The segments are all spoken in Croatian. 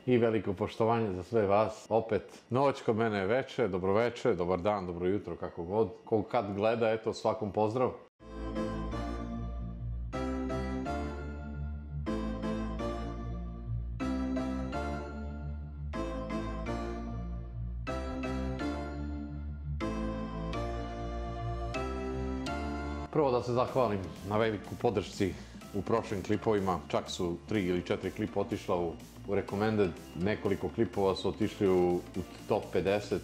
i veliko poštovanje za sve vas. Opet, noć kod mene je veče, dobroveče, dobar dan, dobro jutro, kako god. Ko kad gleda, eto, svakom pozdrav. Prvo da se zahvalim na veliku podršci u prošlim klipovima, čak su 3 ili 4 klipa otišla u recommended, nekoliko klipova su otišli u top 50,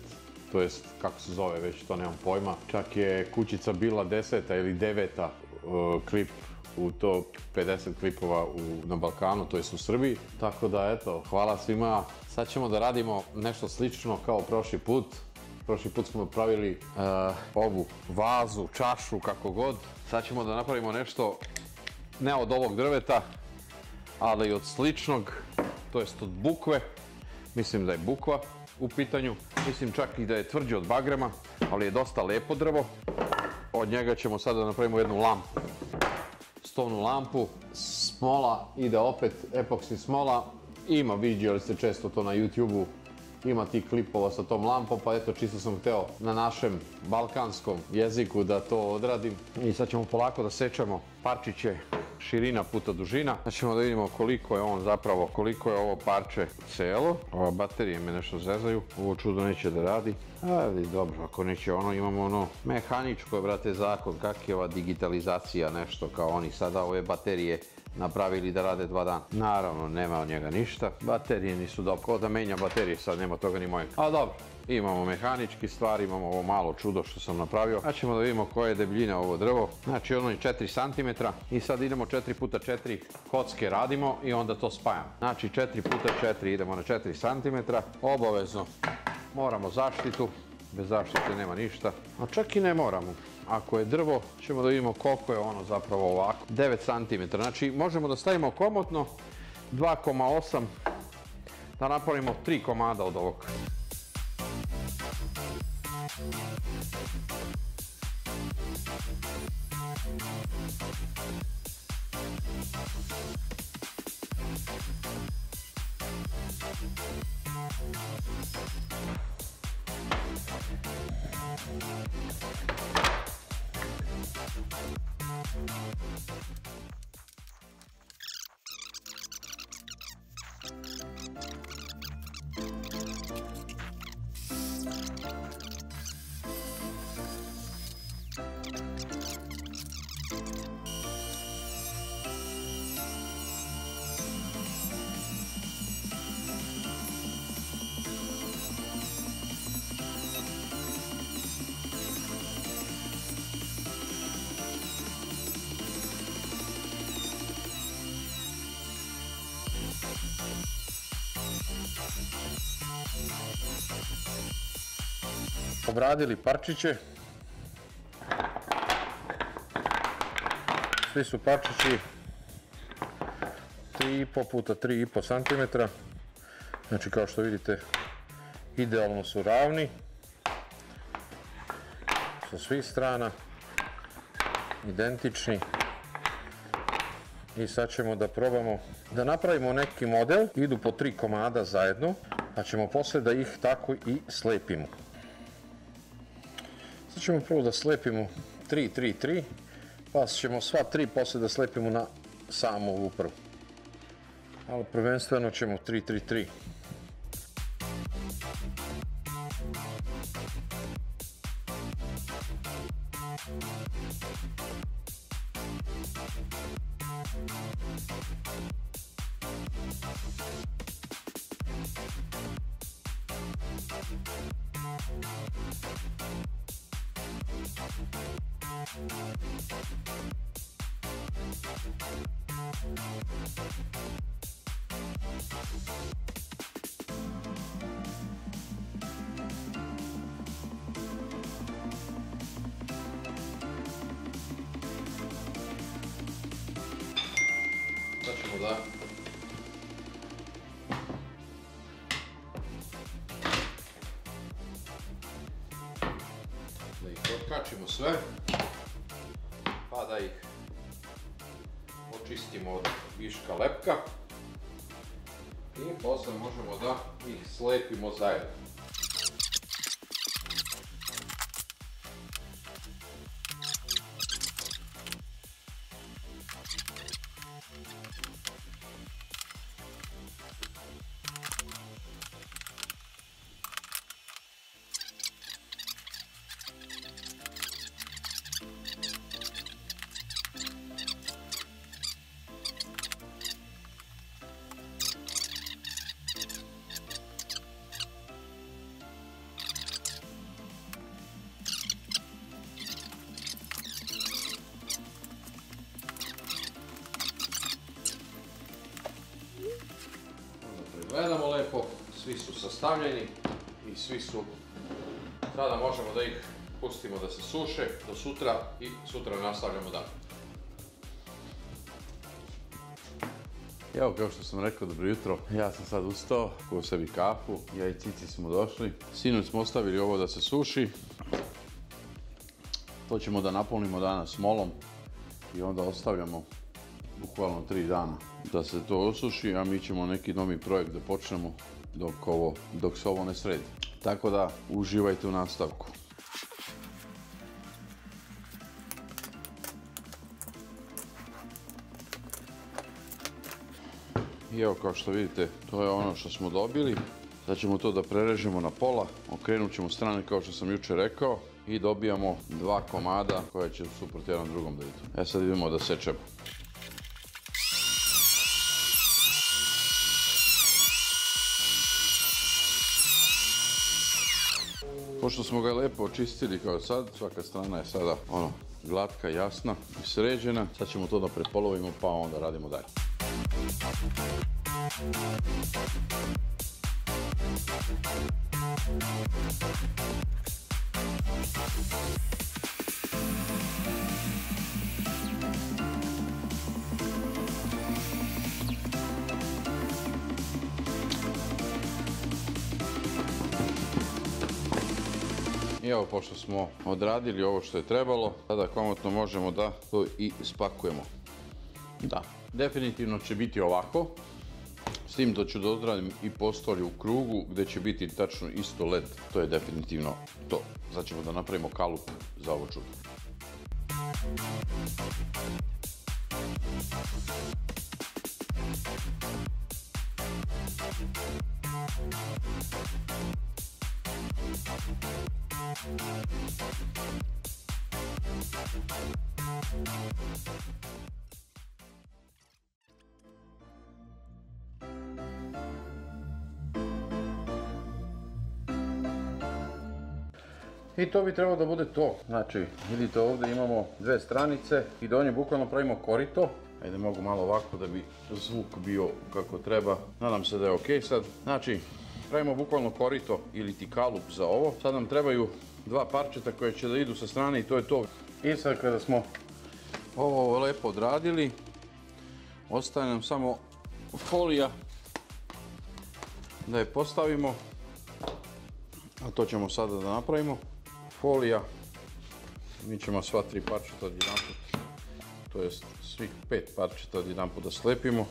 to jest kako se zove već, to nemam pojma. Čak je Kućica bila 10. ili 9. klip u top 50 klipova na Balkanu, to jest u Srbiji. Tako da eto, hvala svima. Sad ćemo da radimo nešto slično kao prošli put. Prošli put smo pravili ovu vazu, čašu, kako god. Sad ćemo da napravimo nešto ne od ovog drveta, ali od sličnog, to jest od bukve. Mislim da je bukva u pitanju. Mislim čak i da je tvrđe od bagrema, ali je dosta lepo drvo. Od njega ćemo sada da napravimo jednu lampu. Stovnu lampu, smola ide opet, epoksi smola. Ima, viđali ste često to na YouTube-u. Ima tih klipova sa tom lampom, pa eto, čisto sam hteo na našem balkanskom jeziku da to odradim. I sad ćemo polako da sečemo parčiće, širina puta dužina. Sad ćemo da vidimo koliko je on zapravo, koliko je ovo parče celo. Ova baterije me nešto zezaju, ovo čudo neće da radi. Ali dobro, ako neće ono, imamo ono mehaničko, brate, zakon, kak je ova digitalizacija, nešto kao oni sada ove baterije napravili da rade 2 dana. Naravno, nema od njega ništa. Baterije nisu dobro. Ko da menja baterije, sad nema toga ni mojeg. Ali dobro, imamo mehanički stvari, imamo ovo malo čudo što sam napravio. Sad ćemo da vidimo koja je debljina ovo drvo. Znači ono je 4 cm i sad idemo 4x4 kocke radimo i onda to spajamo. Znači 4x4 idemo na 4 cm. Obavezno moramo zaštitu. Bez zaštite nema ništa. A čak i ne moramo. Ako je drvo, ćemo da vidimo koliko je ono zapravo ovako. 9 cm. Znači možemo da stavimo komotno 2,8 da napravimo 3 komada od ovog. Obradili parčiće. Svi su parčići 3,5 puta 3,5 cm. Znači kao što vidite idealno su ravni sa svih strana, identični. I sad ćemo da probamo da napravimo neki model. Idu po 3 komada zajedno, pa ćemo posle da ih tako i slepimo. Sad ćemo prvo da slepimo 3, 3, 3, pa ćemo sva 3 posle da slepimo na samu ovu prvu. Ali prvenstveno ćemo 3, 3, 3. Sad ćemo da ih otkačimo sve, pa da ih očistimo od viška lepka. I posle možemo da ih slepimo zajedno. Gledamo lepo, svi su sastavljeni i svi su, sada možemo da ih pustimo da se suše do sutra i sutra nastavljamo dalje. Evo, kao što sam rekao, dobro jutro, ja sam sad ustao, kuo sebi kafu, ja i Cici smo došli. Sinoć smo ostavili ovo da se suši, to ćemo da napunimo danas molom i onda ostavljamo bukvalno 3 dana da se to osuši, a mi ćemo neki novi projekt da počnemo dok se ovo ne sredi. Tako da uživajte u nastavku. I evo, kao što vidite, to je ono što smo dobili. Sad ćemo to da prerežemo na pola, okrenut ćemo strane kao što sam jučer rekao i dobijamo 2 komada koja će suprot jedan drugom da idu. Sad idemo da sečemo. Pošto smo ga lepo očistili kao sad, svaka strana je sada glatka, jasna i sređena. Sad ćemo to da prepolovimo pa onda radimo dalje. I evo, pošto smo odradili ovo što je trebalo, sada komotno možemo da to i spakujemo. Da, definitivno će biti ovako, s tim da ću da odradim i postolje u krugu gdje će biti tačno isto led, to je definitivno to. Sad ćemo da napravimo kalup za ovo čudo. I to bi trebalo da bude to. Znači, vidite ovdje imamo 2 stranice i do nje bukvalno pravimo korito. Ajde, mogu malo ovako da bi zvuk bio kako treba. Nadam se da je ok sad. Znači, pravimo bukvalno korito ili ti kalup za ovo. Sad nam trebaju 2 parčeta koje će da idu sa strane i to je to. I sad kada smo ovo lepo odradili, ostaje nam samo folija da je postavimo. A to ćemo sada da napravimo. Folija, mi ćemo sva 3 parčeta odjedanput, to jest svih 5 parčeta odjedanput da slepimo.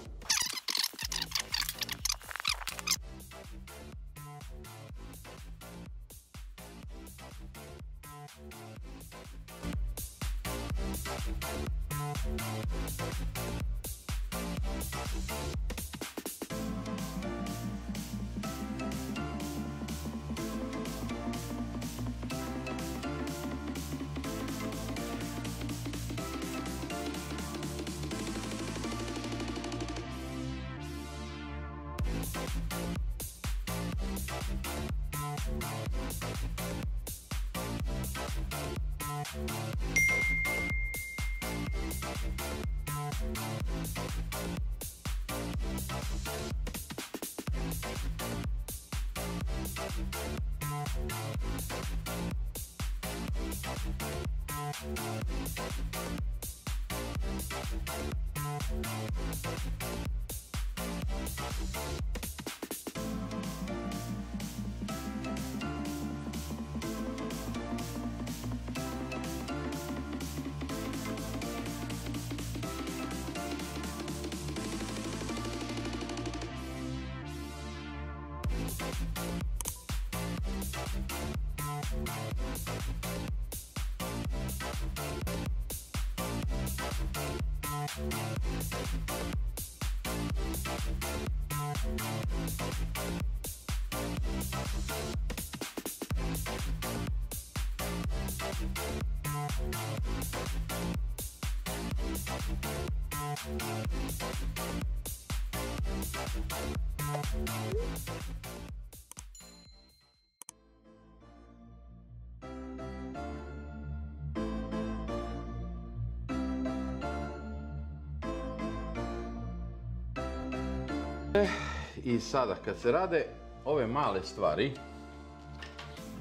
I sada kad se rade ove male stvari,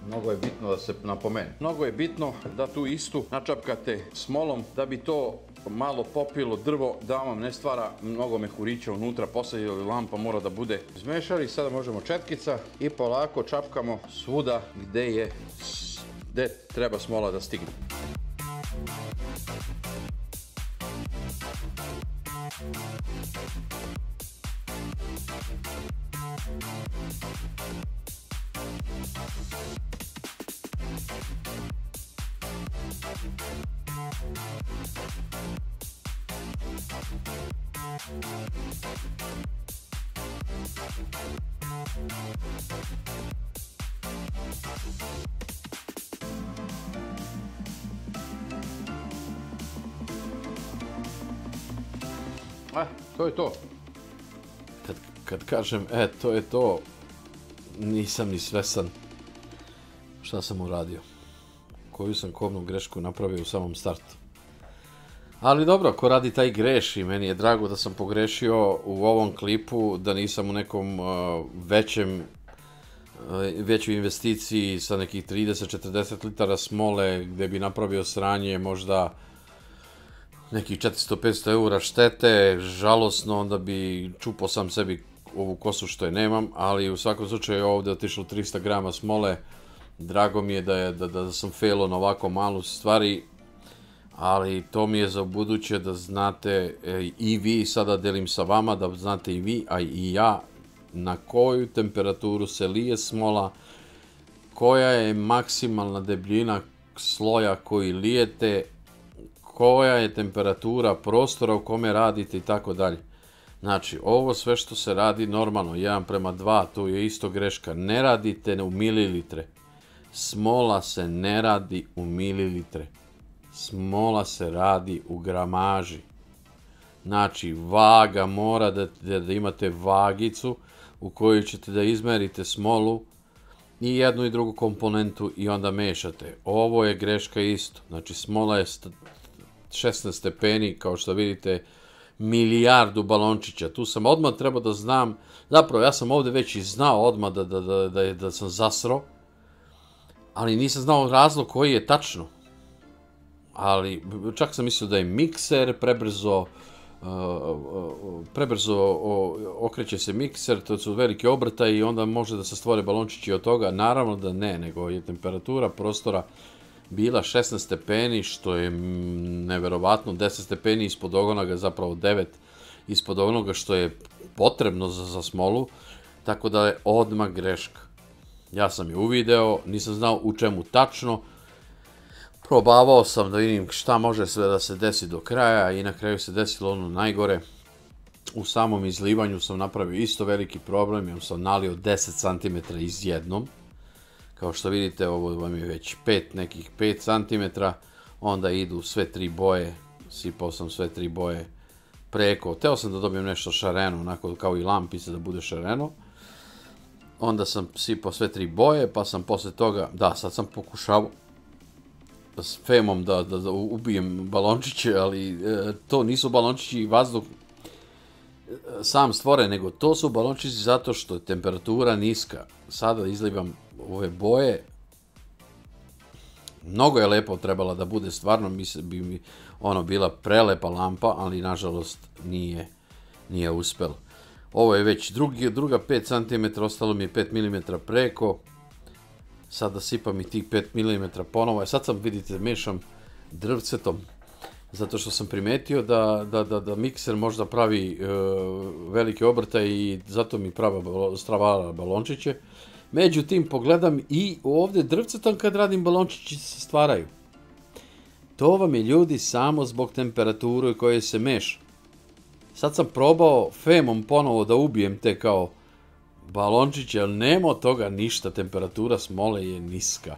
mnogo je bitno da se napomene. Mnogo je bitno da tu istu načapkate smolom da bi to malo popilo drvo, da vam ne stvara mnogo mehurića unutra, poslije lampa mora da bude izmešali. Sada možemo četkica i polako čapkamo svuda gde treba smola da stigne. To je to. Kad kažem, to je to, nisam ni svesan šta sam uradio. Koju sam kobnu grešku napravio u samom startu. Ali dobro, ko radi taj greši. Meni je drago da sam pogrešio u ovom klipu, da nisam u nekom većoj investiciji sa nekih 30-40 litara smole, gde bi napravio sranje možda nekih 400-500 eura štete, žalosno, onda bi čupao sam sebi ovu kosu što je nemam, ali u svakom slučaju ovdje je otišlo 300 grama smole. Drago mi je da sam failo na ovako malu stvari, ali to mi je za buduće da znate i vi, sada delim sa vama, da znate i vi, a i ja, na koju temperaturu se lije smola, koja je maksimalna debljina sloja koji lijete, koja je temperatura prostora u kome radite i tako dalje. Znači, ovo sve što se radi normalno, 1:2, tu je isto greška. Ne radite u mililitre. Smola se ne radi u mililitre. Smola se radi u gramaži. Znači, vaga mora da imate vagicu u kojoj ćete da izmerite smolu i jednu i drugu komponentu i onda mešate. Ovo je greška isto. Znači, smola je 16 stepeni, kao što vidite, milijardu balončića. Tu sam odmah trebao da znam, zapravo ja sam ovdje već i znao odmah da sam zasro, ali nisam znao razlog koji je tačno. Ali čak sam mislio da je mikser, prebrzo okreće se mikser, to su velike obrtaje i onda može da se stvore balončići od toga. Naravno da ne, nego je temperatura prostora bila 16 stepeni, što je neverovatno, 10 stepeni ispod onoga, zapravo 9 ispod onoga što je potrebno za smolu, tako da je odmah greška. Ja sam je uvideo, nisam znao u čemu tačno, probavao sam da vidim šta može sve da se desi do kraja i na kraju se desilo ono najgore. U samom izlivanju sam napravio isto veliki problem, jer sam nalio 10 cm izjednom. Kao što vidite, ovo vam je već nekih 5 cm, onda idu sve tri boje, sipao sam sve tri boje preko. Teo sam da dobijem nešto šareno, onako kao i lampice da bude šareno. Onda sam sipao sve tri boje, pa sam posle toga, sad sam pokušao s femom da ubijem balončiće, ali to nisu balončići vazduh sam stvore, nego to su balončići zato što je temperatura niska. Sada izlivam ove boje, mnogo je lepo trebala da bude, stvarno bi mi bila prelepa lampa, ali nažalost nije uspelo. Ovo je već druga 5 cm, ostalo mi je 5 mm preko. Sada sipam i tih 5 mm ponovo. Sad sam, vidite, mešam drvcetom, zato što sam primetio da mikser možda pravi velike obrtaje i zato mi stravara balončiće. Međutim, pogledam i ovdje drvcetom kad radim balončići se stvaraju. To vam je, ljudi, samo zbog temperature koje se meša. Sad sam probao femom ponovo da ubijem te kao balončiće, ali nema od toga ništa, temperatura smole je niska.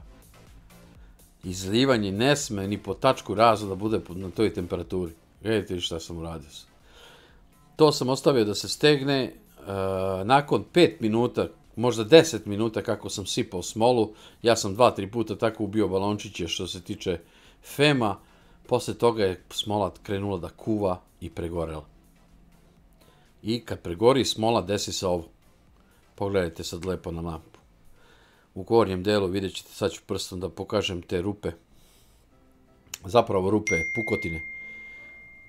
Izlivanje ne sme ni po tačku raza da bude na toj temperaturi. Gledajte šta sam uradio. To sam ostavio da se stegne, nakon 5 minuta, možda 10 minuta kako sam sipao smolu, ja sam 2-3 puta tako ubio balončiće što se tiče fema, posle toga je smola krenula da kuva i pregorela. I kad pregori smola, desi se ovo. Pogledajte sad lepo na lampu. U gornjem delu vidjet ćete, sad ću prstom da pokažem te rupe. Zapravo rupe, pukotine.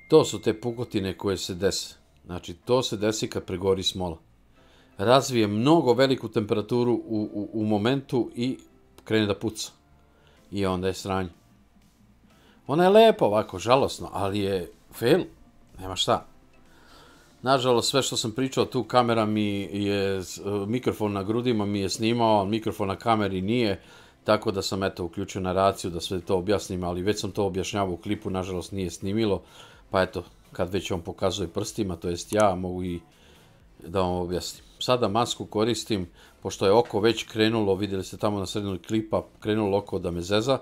To su te pukotine koje se dese. Znači, to se desi kad pregori smola. Razvije mnogo veliku temperaturu u momentu i krene da puca. I onda je sranje. Ona je lepa ovako, žalosno, ali je fail. Nema šta. Nažalost, sve što sam pričao tu, kamera mi je, mikrofon na grudima mi je snimao, mikrofon na kameri nije, tako da sam eto uključio naraciju da sve to objasnim, ali već sam to objašnjavao u klipu, nažalost nije snimilo, pa eto, kad već on pokazuje prstima, to jest ja, mogu i da vam objasnim. Sada masku koristim, pošto je oko već krenulo, vidjeli ste tamo na sredinu klipa, krenulo oko da me zeza,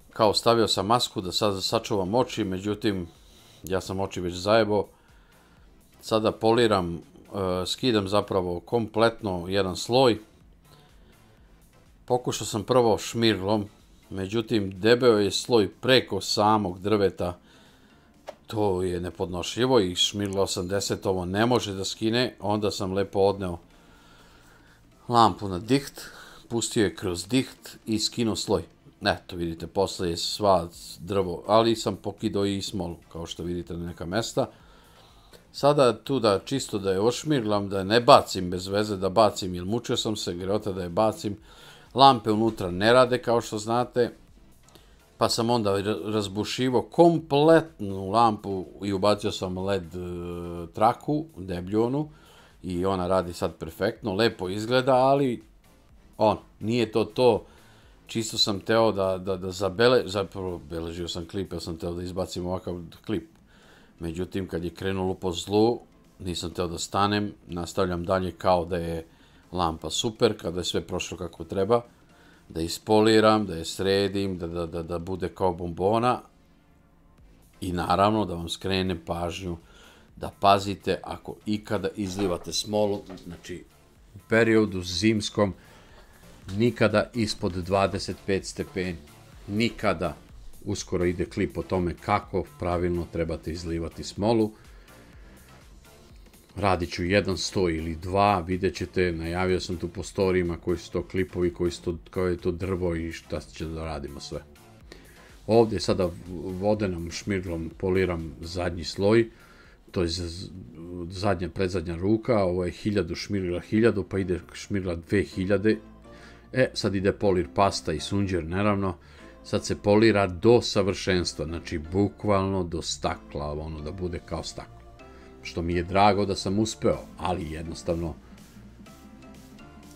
kao stavio sam masku da sad sačuvam oči, međutim, ja sam oči već zajebao. Sada poliram, skidam zapravo kompletno jedan sloj. Pokušao sam prvo šmirglom, međutim debeo je sloj preko samog drveta. To je nepodnošljivo i šmirgla 80 ovo ne može da skine. Onda sam lepo odneo lampu na diht, pustio je kroz diht i skinuo sloj. Eto vidite, posle je sva drvo, ali sam pokidao i smolu, kao što vidite na neka mesta. Sada tu da čisto da je ošmirglam, da ne bacim bez veze, da bacim, jer mučio sam se, greota da je bacim. Lampe unutra ne rade, kao što znate, pa sam onda razbušivo kompletnu lampu i ubacio sam LED traku, debljonu, i ona radi sad perfektno, lepo izgleda, ali nije to, čisto sam teo da zapravo beležio sam klip, jer sam teo da izbacim ovakav klip. Međutim, kad je krenulo po zlu, nisam teo da stanem, nastavljam dalje kao da je lampa super, kada je sve prošlo kako treba, da ispoliram, da je sredim, da bude kao bombona i naravno da vam skrenem pažnju da pazite ako ikada izlivate smolu, znači u periodu zimskom, nikada ispod 25 stepeni, nikada. Uskoro ide klip o tome kako pravilno trebate izlivati smolu. Radit ću 100 ili 2, vidjet ćete, najavio sam tu po storijima koji su to klipovi, koje je to drvo i šta će da radimo sve. Ovdje sada vodenom šmirglom poliram zadnji sloj, to je predzadnja ruka, ovo je 1000 šmirgla 1000, pa ide šmirgla 2000, sad ide polir pasta i sunđer, naravno. Sad se polira do savršenstva, znači bukvalno do stakla, da bude kao staklo. Što mi je drago da sam uspeo, ali jednostavno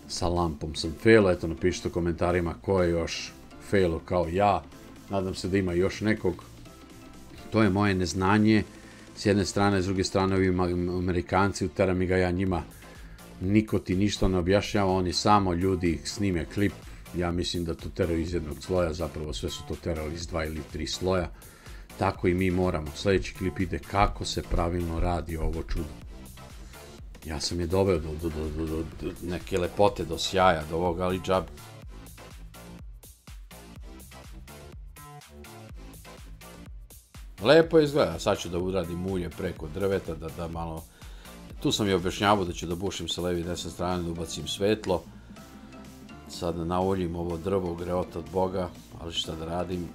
sa lampom sam failo. Eto, napišite u komentarima ko je još failo kao ja. Nadam se da ima još nekog. To je moje neznanje. S jedne strane, s druge strane, ovi Amerikanci, utera mi ga ja njima. Niko ti ništa ne objašnjava, oni samo ljudi snime klip. Ja mislim da to teraju iz jednog sloja, zapravo sve su to terali iz 2 ili 3 sloja. Tako i mi moramo. Sljedeći klip ide kako se pravilno radi ovo čudo. Ja sam je doveo do neke lepote, do sjaja, do ovoga, ali džab. Lepo izgleda, sad ću da uradim ulje preko drveta, da malo... Tu sam je objašnjavao da ću da bušim sa levi i desne strane, da ubacim svetlo. Sada nauljim ovo drvo, greota od Boga, ali šta da radim.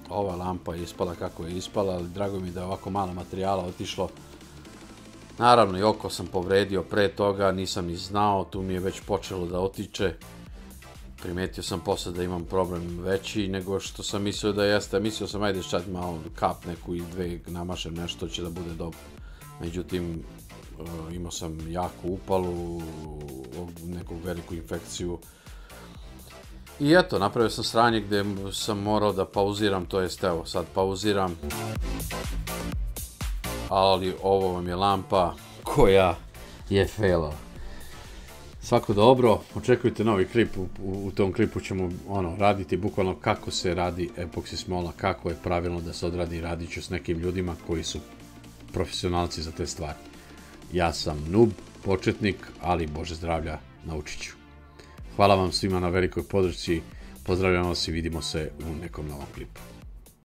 Ova lampa je ispala kako je ispala, ali drago mi da je ovako malo materijala otišlo. Naravno i oko sam povredio pre toga, nisam ni znao, tu mi je već počelo da otiče. Primetio sam posle da imam problem veći nego što sam mislio da jeste. Mislio sam ajde čak malo kap neku i 2 namašem nešto će da bude dobro. Međutim, imao sam jaku upalu, neku veliku infekciju. I eto, napravio sam sranje gdje sam morao da pauziram, to jest evo sad pauziram. ali ovo vam je lampa koja je failala. Svako dobro, očekujte novi klip, u tom klipu ćemo raditi bukvalno kako se radi epoksi smola, kako je pravilno da se odradi, radit ću s nekim ljudima koji su profesionalci za te stvari. Ja sam noob, početnik, ali Bože zdravlja, naučit ću. Hvala vam svima na velikoj podršci, pozdravljam vas i vidimo se u nekom novom klipu.